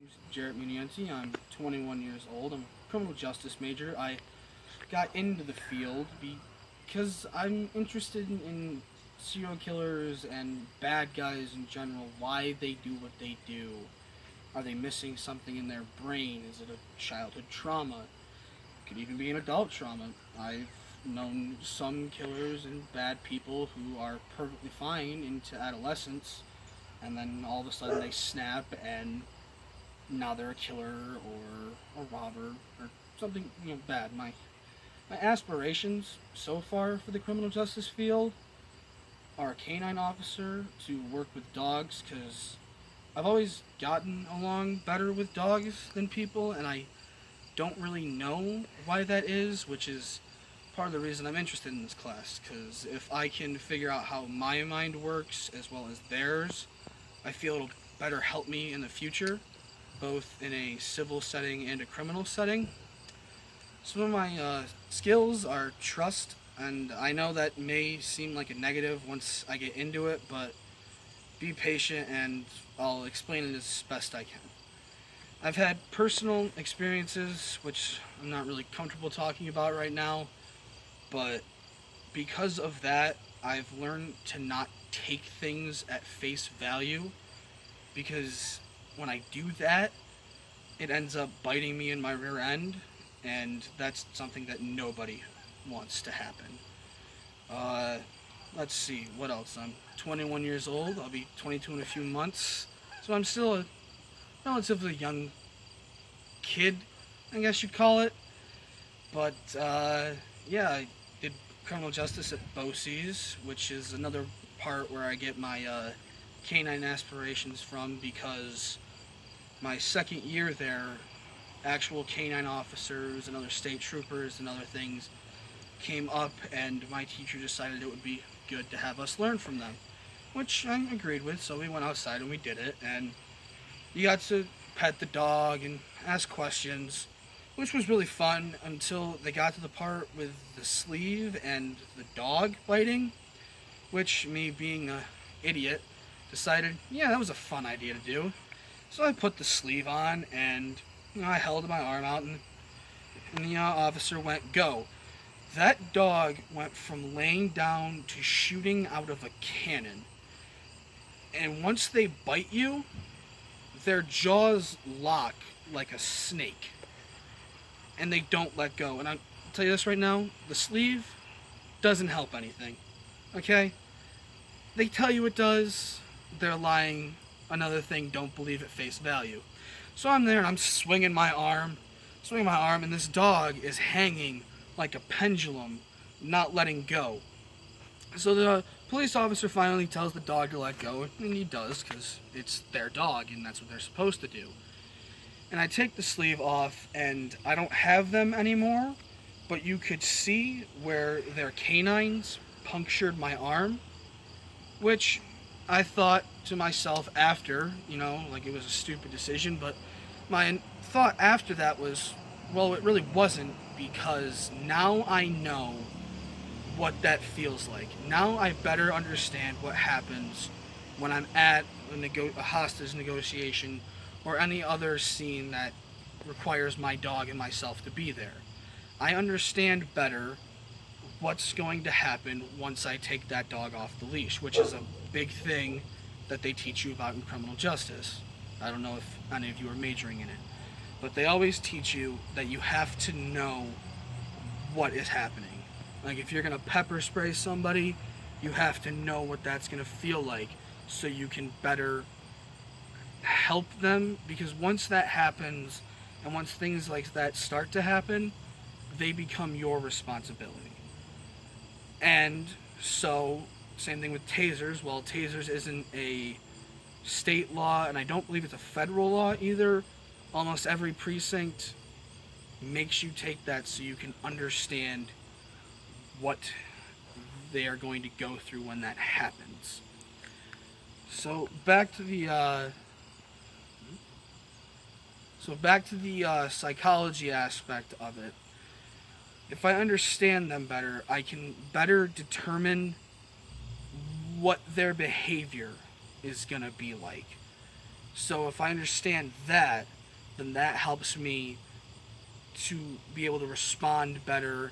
Name's Jarrett Munienti. I'm 21 years old. I'm a criminal justice major. I got into the field because I'm interested in serial killers and bad guys in general, why they do what they do. Are they missing something in their brain? Is it a childhood trauma? It could even be an adult trauma. I've known some killers and bad people who are perfectly fine into adolescence, and then all of a sudden they snap and now they're a killer or a robber or something bad. My aspirations so far for the criminal justice field are a canine officer to work with dogs because I've always gotten along better with dogs than people, and I don't really know why that is, which is part of the reason I'm interested in this class. Because if I can figure out how my mind works as well as theirs, I feel it'll better help me in the future, both in a civil setting and a criminal setting. Some of my skills are trust, and I know that may seem like a negative once I get into it, but be patient and I'll explain it as best I can. I've had personal experiences, which I'm not really comfortable talking about right now, but because of that, I've learned to not take things at face value, because when I do that, it ends up biting me in my rear end, and that's something that nobody wants to happen. Uh, let's see, what else? I'm 21 years old. I'll be 22 in a few months, so I'm still a relatively young kid, I guess you'd call it. But yeah, I did criminal justice at BOCES, which is another part where I get my canine aspirations from, because my second year there, actual canine officers and other state troopers and other things came up, and my teacher decided it would be good to have us learn from them, which I agreed with. So we went outside and we did it, and you got to pet the dog and ask questions, which was really fun until they got to the part with the sleeve and the dog biting, which, me being an idiot, decided, yeah, that was a fun idea to do. So I put the sleeve on, and I held my arm out, and the officer went, go. That dog went from laying down to shooting out of a cannon. And once they bite you, their jaws lock like a snake, and they don't let go. And I'll tell you this right now, the sleeve doesn't help anything, okay? They tell you it does, they're lying. Another thing, don't believe at face value. So I'm there and I'm swinging my arm, and this dog is hanging like a pendulum, not letting go. So the police officer finally tells the dog to let go, and he does, because it's their dog and that's what they're supposed to do. And I take the sleeve off, and I don't have them anymore, but you could see where their canines punctured my arm, which I thought to myself after, like it was a stupid decision, but my thought after that was, well, it really wasn't, because now I know what that feels like. Now I better understand what happens when I'm at a hostage negotiation or any other scene that requires my dog and myself to be there. I understand better what's going to happen once I take that dog off the leash, which is a big thing that they teach you about in criminal justice. I don't know if any of you are majoring in it, but they always teach you that you have to know what is happening. Like, if you're going to pepper spray somebody, you have to know what that's going to feel like so you can better help them, because once that happens and once things like that start to happen, they become your responsibility. And so, same thing with tasers. Well, tasers isn't a state law, and I don't believe it's a federal law either. Almost every precinct makes you take that so you can understand what they are going to go through when that happens. So back to the psychology aspect of it. If I understand them better, I can better determine what their behavior is going to be like. So if I understand that, then that helps me to be able to respond better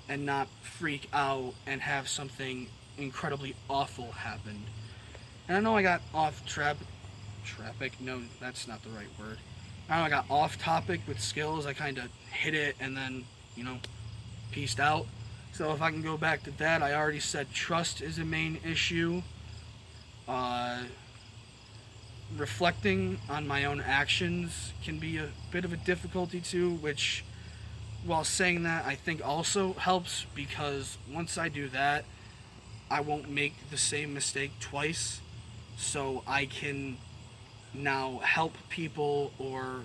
and not freak out and have something incredibly awful happen. And I know I got off traffic. No, that's not the right word. I know I got off topic with skills. I kind of hit it and then, pieced out. So if I can go back to that, I already said trust is a main issue. Uh, Reflecting on my own actions can be a bit of a difficulty too, which, while saying that, I think also helps, because once I do that, I won't make the same mistake twice. So I can now help people, or,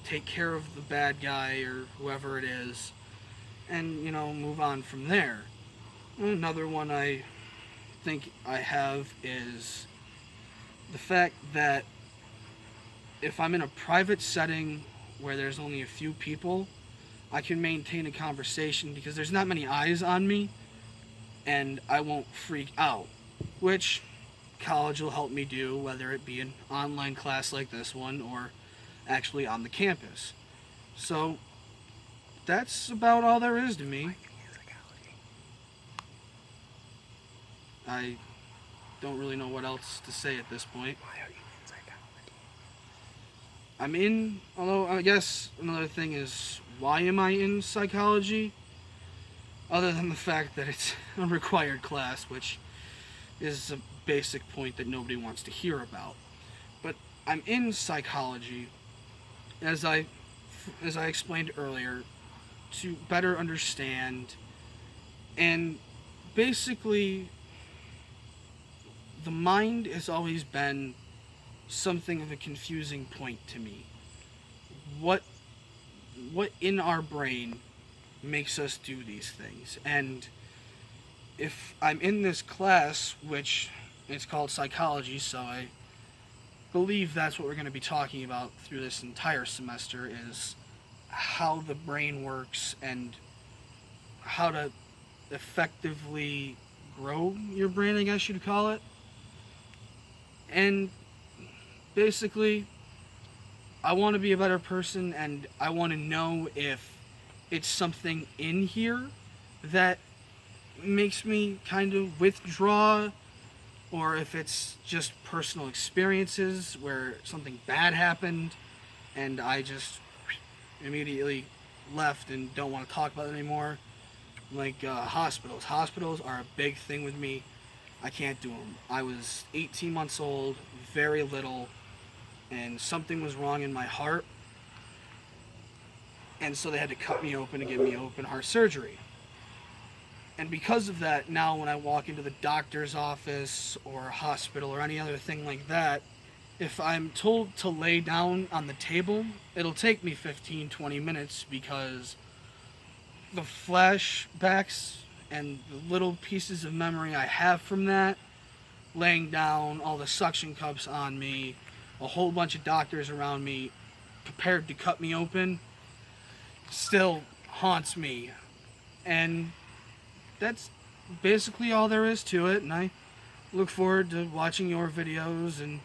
take care of the bad guy or whoever it is, and, move on from there. Another one I think I have is the fact that if I'm in a private setting where there's only a few people, I can maintain a conversation because there's not many eyes on me and I won't freak out, which college will help me do, whether it be an online class like this one or actually on the campus. So that's about all there is to me. I don't really know what else to say at this point. Why are you in psychology? Although I guess another thing is, why am I in psychology? Other than the fact that it's a required class, which is a basic point that nobody wants to hear about. But I'm in psychology, as I explained earlier, to better understand, and basically the mind has always been something of a confusing point to me. What in our brain makes us do these things? And if I'm in this class, which it's called psychology, so I believe that's what we're going to be talking about through this entire semester, is how the brain works and how to effectively grow your brain, I guess you'd call it. And basically, I want to be a better person, and I want to know if it's something in here that makes me kind of withdraw, or if it's just personal experiences where something bad happened and I just immediately left and don't want to talk about it anymore. Like hospitals. Hospitals are a big thing with me. I can't do them. I was 18 months old, very little, and something was wrong in my heart. And so they had to cut me open and give me open heart surgery. And because of that, now when I walk into the doctor's office or hospital or any other thing like that, if I'm told to lay down on the table, it'll take me 15-20 minutes, because the flashbacks and the little pieces of memory I have from that, laying down, all the suction cups on me, a whole bunch of doctors around me prepared to cut me open, still haunts me. And that's basically all there is to it, and I look forward to watching your videos and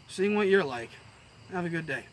seeing what you're like. Have a good day.